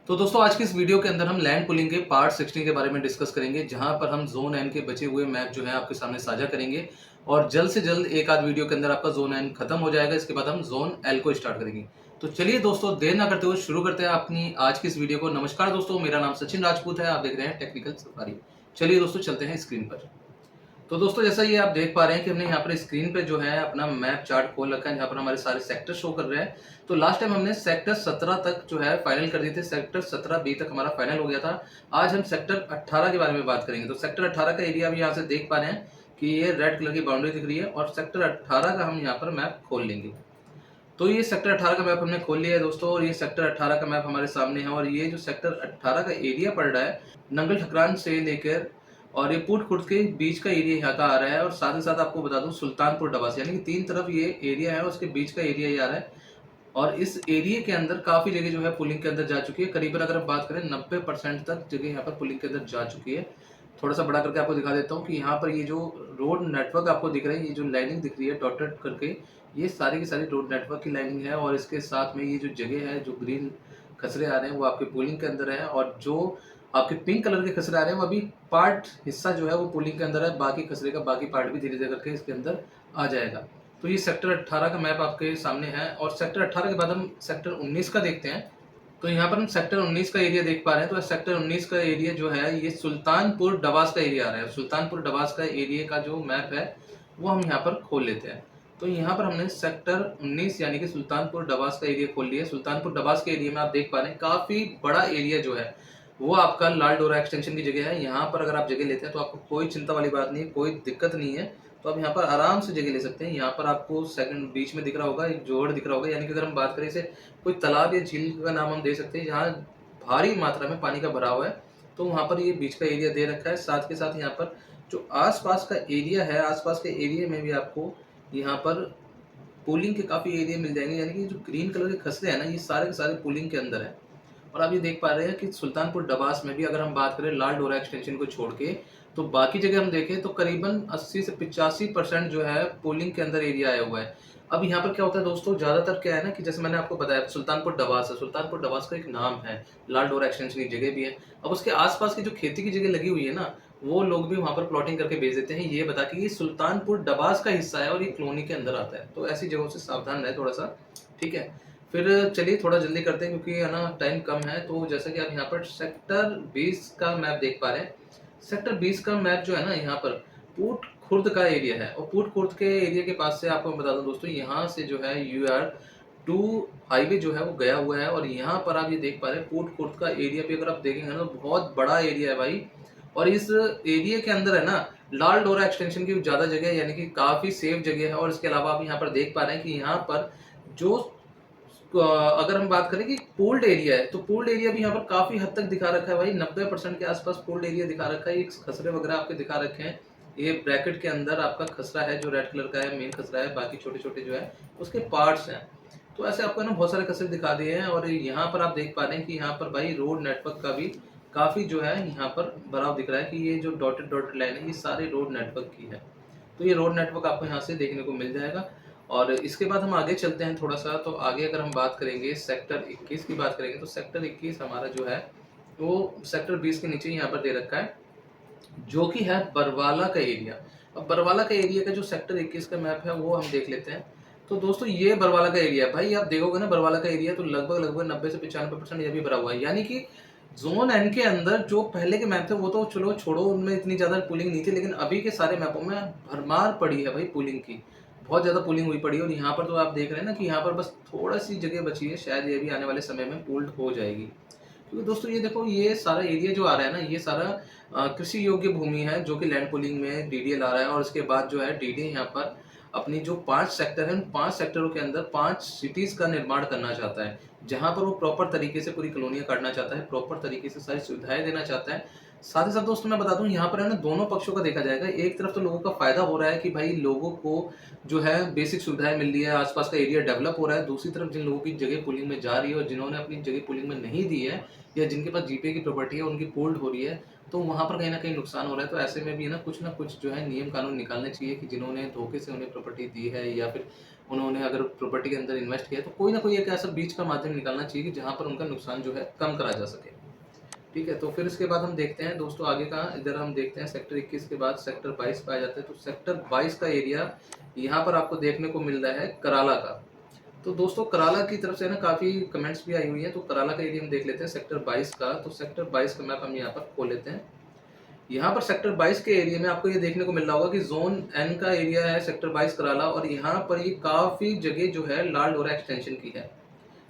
तो दोस्तों आज की इस वीडियो के अंदर हम लैंड पूलिंग के पार्ट 16 के बारे में डिस्कस करेंगे, जहां पर हम जोन एन के बचे हुए मैप जो है आपके सामने साझा करेंगे और जल्द से जल्द एक आध वीडियो के अंदर आपका जोन एन खत्म हो जाएगा। इसके बाद हम जोन एल को स्टार्ट करेंगे। तो चलिए दोस्तों देर ना करते हुए शुरू करते हैं अपनी आज की इस वीडियो को। नमस्कार दोस्तों, मेरा नाम सचिन राजपूत है, आप देख रहे हैं टेक्निकल सफारी। चलिए दोस्तों चलते हैं स्क्रीन पर। तो दोस्तों जैसा ये आप देख पा रहे हैं कि हमने यहाँ पर स्क्रीन पे जो है अपना मैप चार्ट खोल रखा है, जहाँ पर हमारे सारे सेक्टर शो कर रहे हैं। तो लास्ट टाइम हमने सेक्टर 17 तक जो है फाइनल कर दिए थे, सेक्टर 17 बी तक हमारा फाइनल हो गया था। आज हम सेक्टर 18 के बारे में बात करेंगे। तो सेक्टर 18 का एरिया भी यहाँ से देख पा रहे हैं कि ये रेड कलर की बाउंड्री दिख रही है और सेक्टर 18 का हम यहाँ पर मैप खोल लेंगे। तो ये सेक्टर 18 का मैप हमने खोल लिया है दोस्तों, और ये सेक्टर 18 का मैप हमारे सामने है। और ये जो सेक्टर 18 का एरिया पड़ रहा है, नंगल ठकरान से लेकर और ये पुट खुर्द के बीच का एरिया यहाँ का आ रहा है। और साथ ही साथ आपको बता दूं सुल्तानपुर डबास, यानी कि तीन तरफ ये एरिया है, उसके बीच का एरिया ये आ रहा है। और इस एरिया के अंदर काफी जगह जो है पुलिंग के अंदर जा चुकी है। करीबन अगर हम बात करें 90% तक जगह यहाँ पर पुलिंग के अंदर जा चुकी है। थोड़ा सा बड़ा करके आपको दिखा देता हूँ कि यहाँ पर ये जो रोड नेटवर्क आपको दिख रहा है, ये जो लाइनिंग दिख रही है डॉटेड करके, ये सारी की सारी रोड नेटवर्क की लाइनिंग है। और इसके साथ में ये जो जगह है, जो ग्रीन खसरे आ रहे हैं वो आपके पुलिंग के अंदर है, और जो आपके पिंक कलर के खसरे आ रहे हैं वो अभी पार्ट हिस्सा जो है वो पुलिंग के अंदर है। बाकी खसरे का बाकी पार्ट भी धीरे धीरे करके इसके अंदर आ जाएगा। तो ये सेक्टर 18 का मैप आपके सामने है। और सेक्टर 18 के बाद हम सेक्टर 19 का देखते हैं। तो यहाँ पर हम सेक्टर 19 का एरिया देख पा रहे हैं। तो सेक्टर 19 का एरिया जो है ये सुल्तानपुर डबास का एरिया आ रहा है। सुल्तानपुर डबास का एरिया का जो मैप है वो हम यहाँ पर खोल लेते हैं। तो यहाँ पर हमने सेक्टर 19 यानी कि सुल्तानपुर डबास का एरिया खोल लिया। सुल्तानपुर डबास के एरिया में आप देख पा रहे हैं काफी बड़ा एरिया जो है वो आपका लाल डोरा एक्सटेंशन की जगह है। यहाँ पर अगर आप जगह लेते हैं तो आपको कोई चिंता वाली बात नहीं है, कोई दिक्कत नहीं है। तो आप यहाँ पर आराम से जगह ले सकते हैं। यहाँ पर आपको सेकंड बीच में दिख रहा होगा, एक जोड़ दिख रहा होगा, यानी कि अगर हम बात करें इसे कोई तालाब या झील का नाम हम दे सकते हैं जहाँ भारी मात्रा में पानी का भराव है। तो वहाँ पर ये बीच का एरिया दे रखा है। साथ के साथ यहाँ पर जो आसपास का एरिया है, आसपास के एरिया में भी आपको यहाँ पर पूलिंग के काफी एरिया मिल जाएंगे, यानी कि जो ग्रीन कलर के खसरे हैं ना, ये सारे के सारे पूलिंग के अंदर है। और आप ये देख पा रहे हैं कि सुल्तानपुर डबास में भी अगर हम बात करें लाल डोरा एक्सटेंशन को छोड़ के, तो बाकी जगह हम देखें तो करीबन 80 से 85% जो है पोलिंग के अंदर एरिया आया हुआ है। अब यहाँ पर क्या होता है दोस्तों, ज्यादातर क्या है ना कि जैसे मैंने आपको बताया सुल्तानपुर डबास है, सुल्तानपुर डबास का एक नाम है, लाल डोरा एक्सटेंशन की जगह भी है। अब उसके आसपास की जो खेती की जगह लगी हुई है ना, वो लोग भी वहां पर प्लॉटिंग करके भेज देते हैं, ये बता के ये सुल्तानपुर डबास का हिस्सा है और ये कॉलोनी के अंदर आता है। तो ऐसी जगहों से सावधान रहे थोड़ा सा, ठीक है। फिर चलिए थोड़ा जल्दी करते हैं क्योंकि है ना टाइम कम है। तो जैसा कि आप यहाँ पर सेक्टर 20 का मैप देख पा रहे हैं, सेक्टर 20 का मैप जो है ना, यहाँ पर पूट खुर्द का एरिया है। और पूट खुर्द के एरिया के पास से आपको मैं बता दूं दोस्तों, यहाँ से जो है UR2 हाईवे जो है वो गया हुआ है। और यहाँ पर आप ये देख पा रहे हैं पूट खुर्द का एरिया भी अगर आप देखेंगे ना तो बहुत बड़ा एरिया है भाई। और इस एरिया के अंदर है ना लाल डोरा एक्सटेंशन की ज्यादा जगह है, यानी कि काफी सेफ जगह है। और इसके अलावा आप यहाँ पर देख पा रहे हैं कि यहाँ पर जो अगर हम बात करें कि पूल्ड एरिया है, तो पूल्ड एरिया भी यहाँ पर काफी हद तक दिखा रखा है भाई। 90% के आसपास पूल्ड एरिया दिखा रखा है। ये खसरे वगैरह आपके दिखा रखे हैं। ये ब्रैकेट के अंदर आपका खसरा है जो रेड कलर का है, मेन खसरा है। बाकी छोटे छोटे जो है उसके पार्ट्स हैं। तो ऐसे आपको ना बहुत सारे खसरे दिखा दिए हैं। और यहाँ पर आप देख पा रहे हैं कि यहाँ पर भाई रोड नेटवर्क का भी काफी जो है यहाँ पर भराव दिख रहा है कि ये जो डॉटेड डॉटेड लाइन है ये सारी रोड नेटवर्क की है। तो ये रोड नेटवर्क आपको यहाँ से देखने को मिल जाएगा। और इसके बाद हम आगे चलते हैं थोड़ा सा। तो आगे अगर हम बात करेंगे सेक्टर 21 की बात करेंगे, तो सेक्टर 21 हमारा जो है वो सेक्टर 20 के नीचे यहाँ पर दे रखा है, जो कि है बरवाला का एरिया। अब बरवाला का एरिया का जो सेक्टर 21 का मैप है वो हम देख लेते हैं। तो दोस्तों ये बरवाला का एरिया भाई, आप देखोगे ना बरवाला का एरिया तो लगभग लगभग 90 से 95% ये भी भरा हुआ है। यानी कि जोन एन के अंदर जो पहले के मैप थे वो तो चलो छोड़ो, उनमें इतनी ज्यादा पुलिंग नहीं थी, लेकिन अभी के सारे मैपों में भरमार पड़ी है भाई पुलिंग की, बहुत ज्यादा पुलिंग हुई पड़ी है। और यहाँ पर तो आप देख रहे हैं ना कि यहाँ पर बस थोड़ा सी जगह बची है, शायद ये भी आने वाले समय में पुल्ड हो जाएगी। क्योंकि दोस्तों ये देखो ये सारा एरिया जो आ रहा है ना, ये सारा कृषि योग्य भूमि है जो कि लैंड पुलिंग में DDL आ रहा है। और उसके बाद जो है DDA यहाँ पर अपनी जो 5 सेक्टर है, उन 5 सेक्टरों के अंदर 5 सिटीज का निर्माण करना चाहता है, जहां पर वो प्रॉपर तरीके से पूरी कॉलोनियां काटना चाहता है, प्रॉपर तरीके से सारी सुविधाएं देना चाहता है। साथ ही साथ दोस्तों मैं बता दूं यहाँ पर है ना दोनों पक्षों का देखा जाएगा। एक तरफ तो लोगों का फायदा हो रहा है कि भाई लोगों को जो है बेसिक सुविधाएं मिल रही है, आसपास का एरिया डेवलप हो रहा है। दूसरी तरफ जिन लोगों की जगह पुलिंग में जा रही है और जिन्होंने अपनी जगह पुलिंग में नहीं दी है, या जिनके पास जीपे की प्रॉपर्टी है उनकी पोल्ड हो रही है, तो वहां पर कहीं ना कहीं नुकसान हो रहा है। तो ऐसे में भी ना कुछ जो है नियम कानून निकालने चाहिए कि जिन्होंने धोखे से उन्हें प्रॉपर्टी दी है या फिर उन्होंने अगर प्रॉपर्टी के अंदर इन्वेस्ट किया है, तो कोई ना कोई एक ऐसा बीच का माध्यम निकालना चाहिए कि जहाँ पर उनका नुकसान जो है कम करा जा सके। ठीक है, तो फिर इसके बाद हम देखते हैं दोस्तों आगे का, इधर हम देखते हैं सेक्टर 21 के बाद सेक्टर 22 पाया जाता है। तो सेक्टर 22 का एरिया यहाँ पर आपको देखने को मिल रहा है कराला का। तो दोस्तों कराला की तरफ से ना काफ़ी कमेंट्स भी आई हुई हैं, तो कराला का एरिया हम देख लेते हैं सेक्टर 22 का। तो सेक्टर 22 का मैप हम यहाँ पर खोल लेते हैं। यहाँ पर सेक्टर 22 के एरिया में आपको ये देखने को मिल रहा होगा कि जोन एन का एरिया है सेक्टर 22 कराला, और यहाँ पर ये काफ़ी जगह जो है लाल डोरा एक्सटेंशन की है,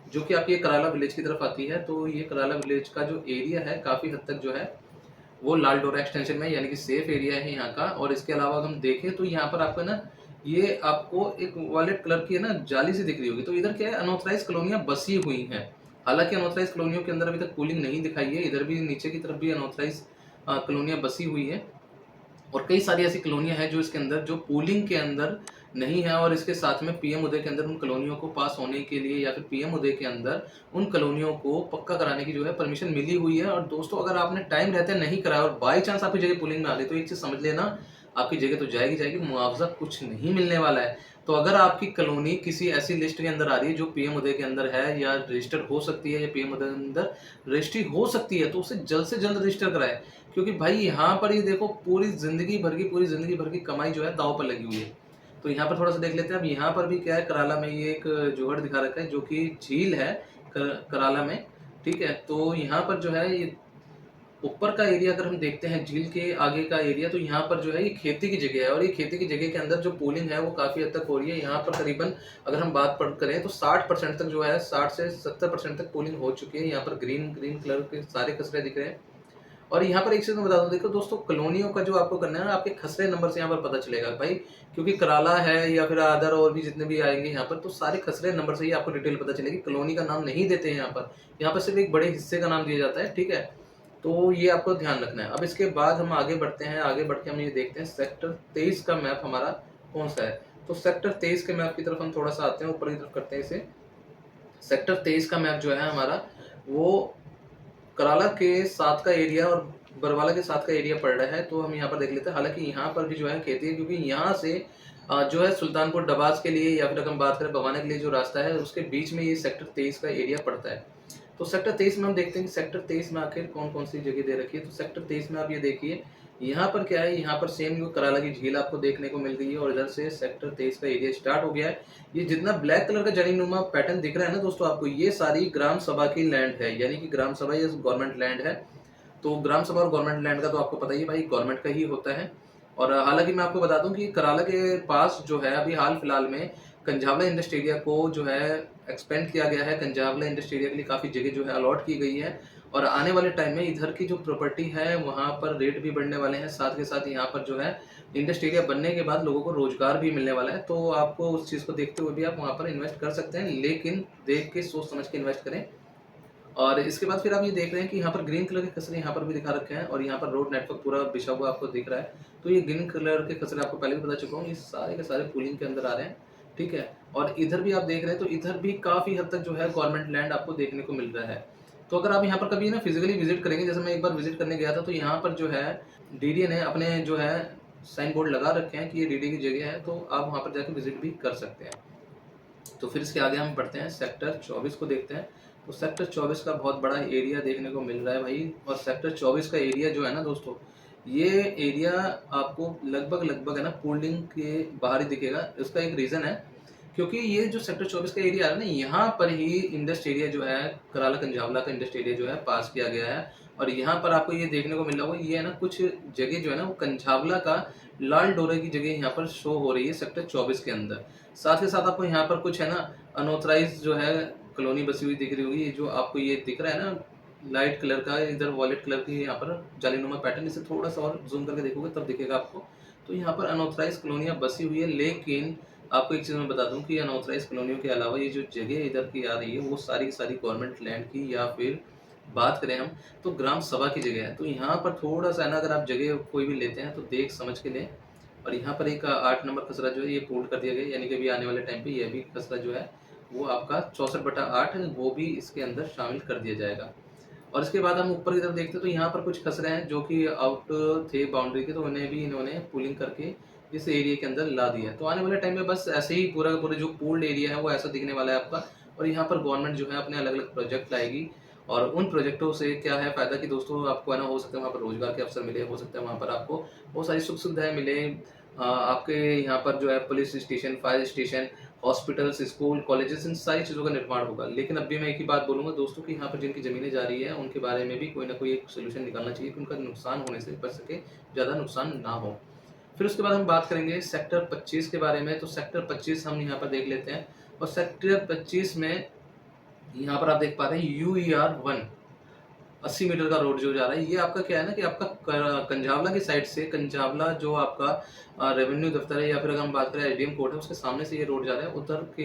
जो कि आपकी कराला विलेज की तरफ आती है। तो ये कराला विलेज का जो एरिया है काफ़ी हद तक जो है वो लाल डोरा एक्सटेंशन में, यानी कि सेफ एरिया है यहाँ का। और इसके अलावा अगर हम देखें तो यहाँ पर आपका ना ये आपको एक वॉलेट कलर की है ना जाली सी दिख रही होगी। तो इधर क्या है, अनऑथराइज कॉलोनियाँ बसी हुई हैं। हालांकि अनऑथराइज कॉलोनियों के अंदर अभी तक कूलिंग नहीं दिखाई है। इधर भी नीचे की तरफ भी अनऑथराइज कॉलोनियाँ बसी हुई है, और कई सारी ऐसी कॉलोनियाँ हैं जो इसके अंदर जो पूलिंग के अंदर नहीं है। और इसके साथ में पीएम उदय के अंदर उन कॉलोनियों को पास होने के लिए या फिर पीएम उदय के अंदर उन कॉलोनियों को पक्का कराने की जो है परमिशन मिली हुई है। और दोस्तों अगर आपने टाइम रहते नहीं कराया और बाई चांस आपकी जगह पुलिंग में आ गई, तो एक चीज़ समझ लेना, आपकी जगह तो जाएगी जाएगी, मुआवजा कुछ नहीं मिलने वाला है। तो अगर आपकी कॉलोनी किसी ऐसी लिस्ट के अंदर आ रही है जो पीएम उदय के अंदर है या रजिस्टर्ड हो सकती है या पीएम उदय के अंदर रजिस्ट्री हो सकती है, तो उसे जल्द से जल्द रजिस्टर कराए। क्योंकि भाई यहाँ पर ये देखो पूरी जिंदगी भर की कमाई जो है दांव पर लगी हुई है। तो यहाँ पर थोड़ा सा देख लेते हैं। अब यहाँ पर भी क्या है, कराला में ये एक जोहड़ दिखा रखा है जो कि झील है कराला में। ठीक है, तो यहाँ पर जो है ये ऊपर का एरिया अगर हम देखते हैं झील के आगे का एरिया, तो यहाँ पर जो है ये खेती की जगह है, और ये खेती की जगह के अंदर जो पूलिंग है वो काफ़ी हद तक हो रही है। यहाँ पर करीबन अगर हम बात पर करें तो 60% तक जो है, 60 से 70% तक पूलिंग हो चुकी है। यहाँ पर ग्रीन ग्रीन कलर के सारे कचरे दिख रहे हैं। और यहाँ पर एक चीज़ मैं बता दूं, देखो दोस्तों कॉलोनियों का जो आपको करना है ना, आपके खसरे नंबर से यहाँ पर पता चलेगा भाई, क्योंकि कराला है या फिर अदर और भी जितने भी आएंगे यहाँ पर, तो सारे खसरे नंबर से ही आपको डिटेल पता चलेगी। कॉलोनी का नाम नहीं देते हैं यहाँ पर सिर्फ एक बड़े हिस्से का नाम दिया जाता है। ठीक है, तो ये आपको ध्यान रखना है। अब इसके बाद हम आगे बढ़ते हैं, आगे बढ़ के हम ये देखते हैं सेक्टर 23 का मैप हमारा कौन सा है। तो सेक्टर 23 के मैप की तरफ हम थोड़ा सा आते हैं, ऊपर की तरफ करते हैं इसे। सेक्टर 23 का मैप जो है हमारा वो कराला के साथ का एरिया और बरवाला के साथ का एरिया पड़ रहा है। तो हम यहाँ पर देख लेते हैं। हालांकि यहाँ पर भी जो है खेती है, क्योंकि यहाँ से जो है सुल्तानपुर डबास के लिए या फिर अगर हम बात करें बवाना के लिए जो रास्ता है, उसके बीच में ये सेक्टर 23 का एरिया पड़ता है। तो सेक्टर 23 में हम देखते हैं कि सेक्टर 23 में आखिर कौन कौन सी जगह दे रखी है। तो सेक्टर 23 में आप ये देखिए, यहाँ पर क्या है, यहाँ पर सेम कराला की झील आपको देखने को मिल गई है, और इधर से सेक्टर 23 का एरिया स्टार्ट हो गया है। ये जितना ब्लैक कलर का जरीनुमा पैटर्न दिख रहा है ना दोस्तों आपको, ये सारी ग्राम सभा की लैंड है, यानी कि ग्राम सभा या गवर्नमेंट लैंड है। तो ग्राम सभा और गवर्नमेंट लैंड का तो आपको पता ही है भाई, गवर्नमेंट का ही होता है। और हालांकि मैं आपको बता दूं कि कराला के पास जो है अभी हाल फिलहाल में कंजावला इंडस्ट्री एरिया को जो है एक्सपेंड किया गया है। कंजावला इंडस्ट्री एरिया के लिए काफ़ी जगह जो है अलॉट की गई है, और आने वाले टाइम में इधर की जो प्रॉपर्टी है वहाँ पर रेट भी बढ़ने वाले हैं। साथ के साथ यहाँ पर जो है इंडस्ट्री एरिया बनने के बाद लोगों को रोजगार भी मिलने वाला है। तो आपको उस चीज़ को देखते हुए भी आप वहाँ पर इन्वेस्ट कर सकते हैं, लेकिन देख के सोच समझ के इन्वेस्ट करें। और इसके बाद फिर आप ये देख रहे हैं कि यहाँ पर ग्रीन कलर के कचरे यहाँ पर भी दिखा रखे हैं, और यहाँ पर रोड नेटवर्क पूरा बिछा हुआ आपको दिख रहा है। तो ये ग्रीन कलर के कचरे आपको पहले भी बता चुका हूँ, ये सारे के सारे पूलिंग के अंदर आ रहे हैं। ठीक है, और इधर भी आप देख रहे हैं तो इधर भी काफ़ी हद तक जो है गवर्नमेंट लैंड आपको देखने को मिल रहा है। तो अगर आप यहाँ पर कभी ना फिजिकली विजिट करेंगे, जैसे मैं एक बार विजिट करने गया था, तो यहाँ पर जो है डीडी ने अपने जो है साइन बोर्ड लगा रखे हैं कि ये डीडी की जगह है, तो आप वहाँ पर जाकर विजिट भी कर सकते हैं। तो फिर इसके आगे हम बढ़ते हैं, सेक्टर 24 को देखते हैं। तो सेक्टर 24 का बहुत बड़ा एरिया देखने को मिल रहा है भाई, और सेक्टर 24 का एरिया जो है ना दोस्तों, ये एरिया आपको लगभग है ना पूलिंग के बाहर ही दिखेगा। इसका एक रीज़न है, क्योंकि ये जो सेक्टर 24 का एरिया है ना, यहाँ पर ही इंडस्ट एरिया जो है कराला कंजावला का इंडस्ट एरिया जो है पास किया गया है। और यहाँ पर आपको ये देखने को मिल रहा होगा, ये है ना कुछ जगह जो है ना वो कंजावला का लाल डोरे की जगह यहाँ पर शो हो रही है सेक्टर 24 के अंदर। साथ ही साथ आपको यहाँ पर कुछ है ना अनऑथराइज जो है कॉलोनी बसी हुई दिख रही होगी, जो आपको ये दिख रहा है ना लाइट कलर का, इधर वॉलेट कलर की यहाँ पर जालीनुमा पैटर्न, इसे थोड़ा सा और जूम करके देखोगे तब दिखेगा आपको। तो यहाँ पर अनऑथराइज कॉलोनियाँ बसी हुई है, लेकिन आपको एक चीज़ मैं बता दूं कि अनऑथराइज कॉलोनियों के अलावा ये जो जगह इधर की आ रही है वो सारी की सारी गवर्नमेंट लैंड की, या फिर बात करें हम तो ग्राम सभा की जगह है। तो यहाँ पर थोड़ा सा ना अगर आप जगह कोई भी लेते हैं तो देख समझ के लें। और यहाँ पर एक 8 नंबर खसरा जो है ये पूर्ण कर दिया गया, यानी कि अभी आने वाले टाइम पे ये भी खसरा जो है वो आपका 64/8 वो भी इसके अंदर शामिल कर दिया जाएगा। और इसके बाद हम ऊपर की तरफ देखते हैं तो यहाँ पर कुछ खसरे हैं जो कि आउट थे बाउंड्री के, तो उन्हें भी इन्होंने पुलिंग करके इस एरिया के अंदर ला दिया है। तो आने वाले टाइम में बस ऐसे ही पूरा का पूरा जो पूल्ड एरिया है वो ऐसा दिखने वाला है आपका। और यहाँ पर गवर्नमेंट जो है अपने अलग-अलग प्रोजेक्ट लाएगी और उन प्रोजेक्टों से क्या है फ़ायदा कि दोस्तों आपको है ना, हो सकता है वहाँ पर रोज़गार के अवसर मिले, हो सकता है वहाँ पर आपको बहुत सारी सुख-सुविधाएँ मिले। आपके यहाँ पर जो है police station, fire station, hospitals, school, colleges, इन सारी चीज़ों का निर्माण होगा। लेकिन अब भी मैं एक ही बात बोलूँगा दोस्तों कि यहाँ पर जिनकी ज़मीनें जा रही है, उनके बारे में भी कोई ना कोई एक सॉल्यूशन निकालना चाहिए कि उनका नुकसान होने से बच सके, ज़्यादा नुकसान ना हो। फिर उसके बाद हम बात करेंगे सेक्टर 25 के बारे में। तो सेक्टर 25 हम यहाँ पर देख लेते हैं और सेक्टर 25 में यहाँ पर आप देख पा रहे हैं यूईआर 1 80 मीटर का रोड जो जा रहा है, ये आपका क्या है ना कि आपका कंझावला की साइड से, कंझावला जो आपका रेवेन्यू दफ्तर है या फिर अगर हम बात करें एसडीएम कोर्ट है, उसके सामने से ये रोड जा रहा है। उधर के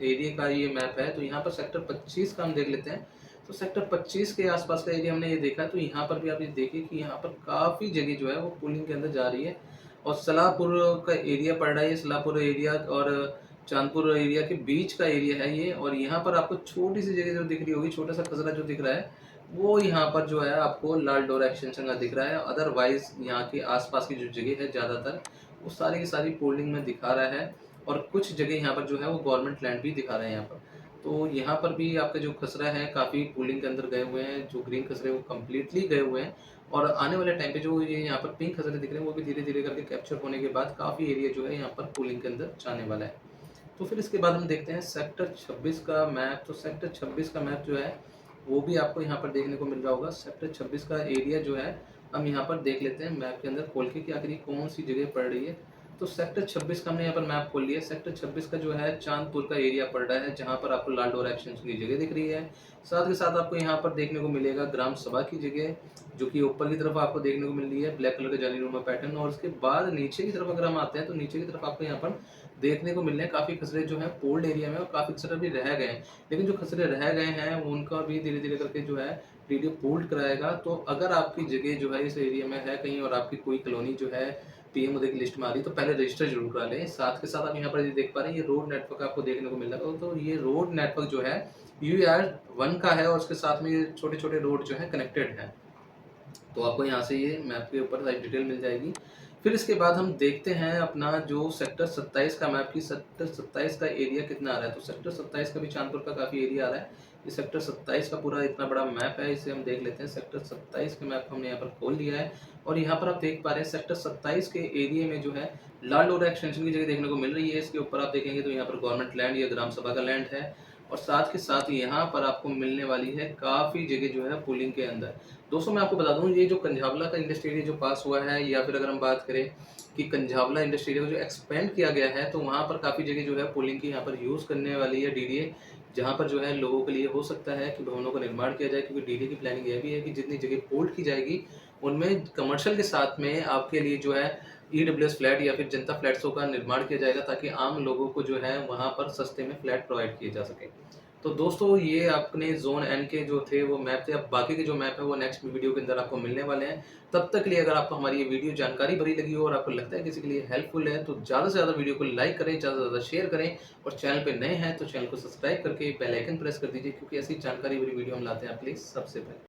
एरिया का ये मैप है। तो यहाँ पर सेक्टर 25 का हम देख लेते हैं। तो सेक्टर 25 के आसपास का एरिया हमने ये देखा। तो यहाँ पर भी आप ये देखिए कि यहाँ पर काफ़ी जगह जो है वो पुलिंग के अंदर जा रही है और सलाहपुर का एरिया पड़ रहा है। ये सलाहपुर एरिया और चांदपुर एरिया के बीच का एरिया है ये। और यहाँ पर आपको छोटी सी जगह जो दिख रही होगी, छोटा सा खसरा जो दिख रहा है, वो यहाँ पर जो है आपको लाल डोरा एक्सटेंशन का दिख रहा है। अदरवाइज यहाँ के आसपास की जो जगह है ज़्यादातर वो सारी की सारी पोल्डिंग में दिखा रहा है और कुछ जगह यहाँ पर जो है वो गवर्नमेंट लैंड भी दिखा रहे हैं यहाँ पर। तो यहाँ पर भी आपके जो खसरा है काफ़ी पोलिंग के अंदर गए हुए हैं। जो ग्रीन खसरे वो कम्प्लीटली गए हुए हैं और आने वाले टाइम पे जो ये यहाँ पर पिंक खसरे दिख रहे हैं वो भी धीरे धीरे करके कैप्चर होने के बाद काफ़ी एरिया जो है यहाँ पर पोलिंग के अंदर जाने वाला है। तो फिर इसके बाद हम देखते हैं सेक्टर 26 का मैप। तो सेक्टर 26 का मैप जो है वो भी आपको यहाँ पर देखने को मिल रहा होगा। सेक्टर 26 का एरिया जो है हम यहाँ पर देख लेते हैं मैप के अंदर खोल के कि आखिर ये कौन सी जगह पड़ रही है। तो सेक्टर 26 का हमने यहाँ पर मैप खोल लिया। सेक्टर 26 का जो है चांदपुर का एरिया पड़ रहा है, जहाँ पर आपको लाल डोरा एक्सटेंशन की जगह दिख रही है। साथ के साथ आपको यहाँ पर देखने को मिलेगा ग्राम सभा की जगह, जो कि ऊपर की तरफ आपको देखने को मिल रही है ब्लैक कलर का जालीनुमा पैटर्न। और उसके बाद नीचे की तरफ अगर हम आते हैं तो नीचे की तरफ आपको यहाँ पर देखने को मिल रहे हैं काफ़ी खसरे जो हैं पोल्ड एरिया में और काफ़ी खसरे भी रह गए हैं। लेकिन जो खसरे रह गए हैं उनका भी धीरे धीरे करके जो है वीडियो पोल्ड कराएगा। तो अगर आपकी जगह जो है इस एरिया में है कहीं और आपकी कोई कॉलोनी जो है पीएम उदय की लिस्ट में आ रही, तो पहले रजिस्टर जरूर करा लें। साथ के साथ आप यहाँ पर ये देख पा रहे हैं ये रोड नेटवर्क आपको देखने को मिल रहा है। तो ये रोड नेटवर्क जो है यूआर 1 का है और उसके साथ में ये छोटे छोटे रोड जो है कनेक्टेड है। तो आपको यहाँ से ये मैप के ऊपर सारी डिटेल मिल जाएगी। फिर इसके बाद हम देखते हैं अपना जो सेक्टर 27 का मैप की सेक्टर 27 का एरिया कितना आ रहा है। तो सेक्टर 27 का भी चांदपुर का काफ़ी एरिया आ रहा है। ये सेक्टर 27 का पूरा इतना बड़ा मैप है, इसे हम देख लेते हैं। सेक्टर 27 का मैप हमने यहाँ पर खोल लिया है और यहाँ पर आप देख पा रहे हैं सेक्टर 27 के एरिया में जो है लाल डोरा एक्सटेंशन की जगह देखने को मिल रही है। इसके ऊपर आप देखेंगे तो यहाँ पर गवर्नमेंट लैंड या ग्राम सभा का लैंड है और साथ के साथ यहाँ पर आपको मिलने वाली है काफ़ी जगह जो है पुलिंग के अंदर। दोस्तों मैं आपको बता दूं ये जो कंझावला का इंडस्ट्रियल एरिया जो पास हुआ है या फिर अगर हम बात करें कि कंझावला इंडस्ट्रियल एरिया को जो एक्सपेंड किया गया है, तो वहाँ पर काफ़ी जगह जो है पुलिंग की यहाँ पर यूज़ करने वाली है डीडीए, जहाँ पर जो है लोगों के लिए हो सकता है कि भवनों का निर्माण किया जाए। क्योंकि डीडीए की प्लानिंग यह भी है कि जितनी जगह पोल्ड की जाएगी उनमें कमर्शियल के साथ में आपके लिए जो है ईडब्ल्यूएस फ्लैट या फिर जनता फ्लैट्सों का निर्माण किया जाएगा, ताकि आम लोगों को जो है वहाँ पर सस्ते में फ्लैट प्रोवाइड किए जा सके। तो दोस्तों ये अपने जोन एन के जो थे वो मैप थे। अब बाकी के जो मैप है वो नेक्स्ट वीडियो के अंदर आपको मिलने वाले हैं। तब तक के लिए अगर आपको हमारी ये वीडियो जानकारी भरी लगी हो और आपको लगता है किसी के लिए हेल्पफुल है, तो ज़्यादा से ज़्यादा वीडियो को लाइक करें, ज़्यादा से ज़्यादा शेयर करें और चैनल पे नए हैं तो चैनल को सब्सक्राइब करके बेल आइकन प्रेस कर दीजिए, क्योंकि ऐसी जानकारी भरी वीडियो हम लाते हैं आपके लिए सबसे पहले।